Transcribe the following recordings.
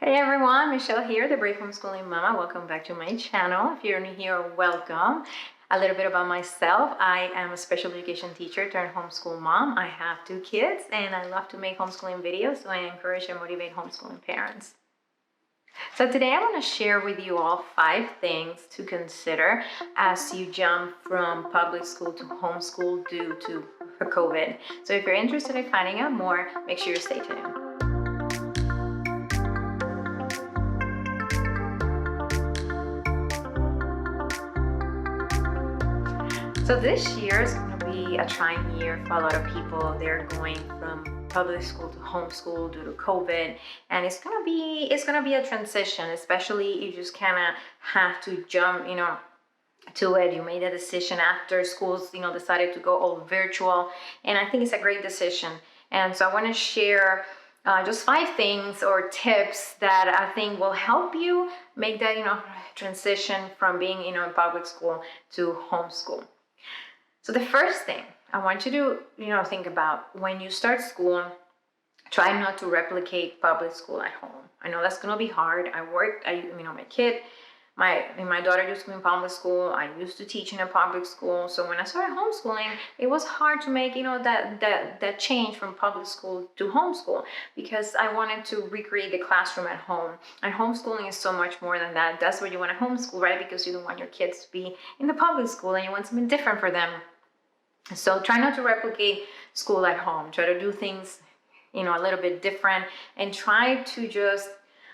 Hey everyone, Michelle here, the Brave Homeschooling Mama. Welcome back to my channel. If you're new here, welcome. A little bit about myself. I am a special education teacher turned homeschool mom. I have 2 kids and I love to make homeschooling videos, so I encourage and motivate homeschooling parents. So today I want to share with you all 5 things to consider as you jump from public school to homeschool due to COVID. So if you're interested in finding out more, make sure you stay tuned. So this year is going to be a trying year for a lot of people. They're going from public school to homeschool due to COVID, and it's going to be a transition. Especially you just kind of have to jump, to it. You made a decision after schools, decided to go all virtual, and I think it's a great decision. And so I want to share just 5 things or tips that I think will help you make that, transition from being, in public school to homeschool. So the first thing I want you to, think about when you start school, try not to replicate public school at home. I know that's going to be hard. My daughter used to be in public school. I used to teach in a public school. So when I started homeschooling, it was hard to make, that change from public school to homeschool, because I wanted to recreate the classroom at home. And homeschooling is so much more than that. That's what you want to homeschool, right? Because you don't want your kids to be in the public school and you want something different for them. So try not to replicate school at home. Try to do things, a little bit different, and try to just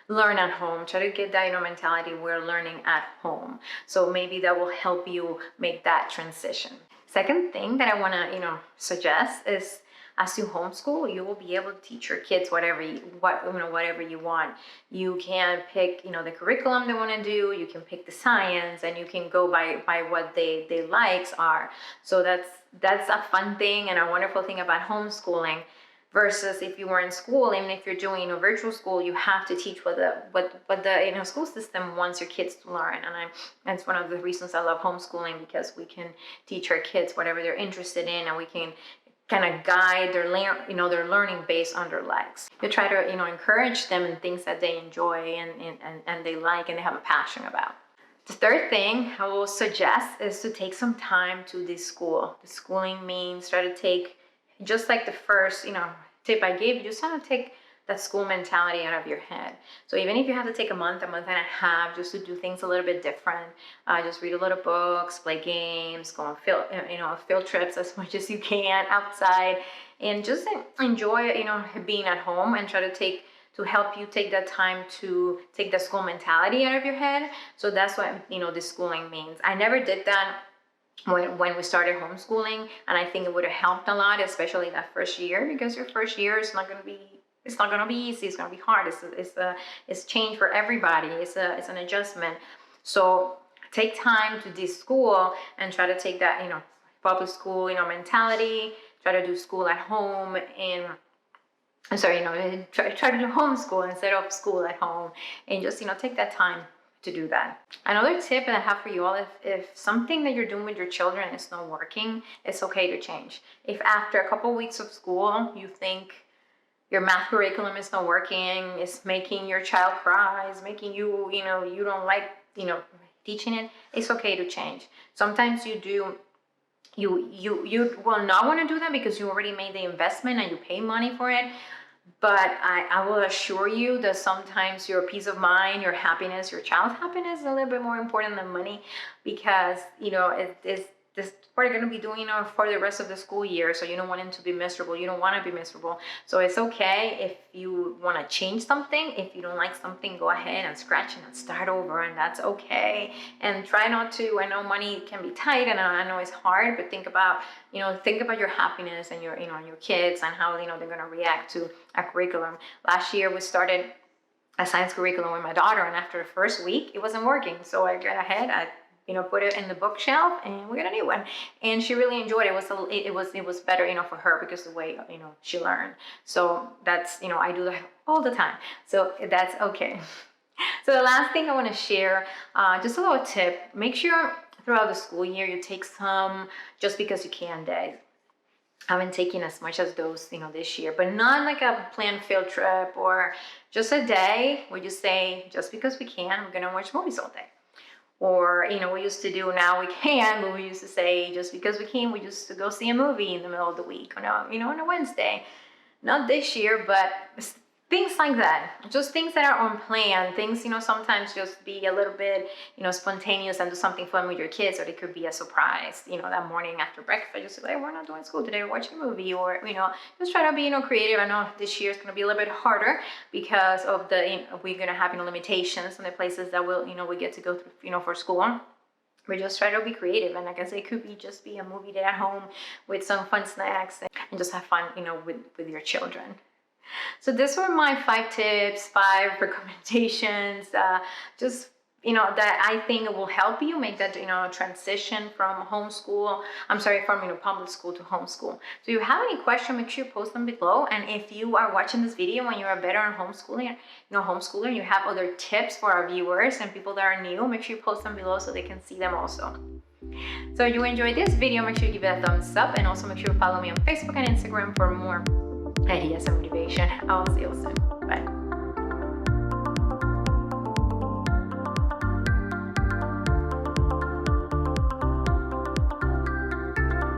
learn at home. Try to get that, mentality, we're learning at home. So maybe that will help you make that transition. Second thing that I want to, suggest is, as you homeschool, you will be able to teach your kids whatever you want. You can pick, the curriculum they want to do. You can pick the science, and you can go by what they likes are. So that's a fun thing and a wonderful thing about homeschooling. Versus if you were in school, even if you're doing virtual school, you have to teach what the school system wants your kids to learn. And that's one of the reasons I love homeschooling, because we can teach our kids whatever they're interested in, and we can kind of guide their learning based on their likes. You try to encourage them in things that they enjoy and they like and they have a passion about. The third thing I will suggest is to take some time to de-school. Schooling means try to take, just like the first tip I gave you, just try to take that school mentality out of your head. So even if you have to take a month and a half just to do things a little bit different, just read a lot of books, play games, go on field trips as much as you can outside, and just enjoy being at home, and try to help you take that time to take the school mentality out of your head. So that's what the schooling means. I never did that when we started homeschooling, and I think it would have helped a lot, especially that first year, because your first year is not going to be easy. It's going to be hard. It's change for everybody. It's an adjustment. So take time to de-school and try to take that public school mentality. Try to do school at home, and try to do homeschool instead of school at home, and just take that time to do that. Another tip that I have for you all, if something that you're doing with your children is not working, it's okay to change. If after a couple weeks of school you think your math curriculum is not working, it's making your child cry, it's making you you don't like teaching it, it's okay to change. Sometimes you will not want to do that because you already made the investment and you pay money for it. But I will assure you that sometimes your peace of mind, your happiness, your child's happiness is a little bit more important than money, because this what you're going to be doing for the rest of the school year. So you don't want them to be miserable. You don't want to be miserable. So it's okay if you want to change something. If you don't like something, go ahead and scratch and start over, and that's okay. And try not to, I know money can be tight, and I know it's hard, but think about your happiness and your your kids, and how they're going to react to a curriculum. Last year we started a science curriculum with my daughter, and after the first week it wasn't working. So I got ahead, I put it in the bookshelf, and we got a new one, and she really enjoyed it. It was better for her, because the way she learned. So that's I do that all the time, so that's okay. So the last thing I want to share, just a little tip: make sure throughout the school year you take some just because you can days. haven't taken as much as those, this year, but not like a planned field trip or just a day. We just say, just because we can, we're gonna watch movies all day. Or, we used to do, now we can, but we used to say, just because we can, we just go see a movie in the middle of the week, on a Wednesday. Not this year, but things like that. Just things that are unplanned. Things, sometimes just be a little bit, spontaneous and do something fun with your kids, or it could be a surprise, that morning after breakfast, just like, we're not doing school today, we're watching a movie, or, just try to be, creative. I know this year is going to be a little bit harder because of the, we're going to have, limitations on the places that will, we get to go through, for school. We just try to be creative, and like I said, it could be just be a movie day at home with some fun snacks and just have fun, with your children. So these were my 5 tips, 5 recommendations, just, that I think will help you make that, transition from public school to homeschool. So if you have any questions, make sure you post them below. And if you are watching this video and you are better on homeschooling, and you have other tips for our viewers and people that are new, make sure you post them below so they can see them also. So if you enjoyed this video, make sure you give it a thumbs up, and also make sure you follow me on Facebook and Instagram for more ideas and motivation. I'll see you soon. Bye.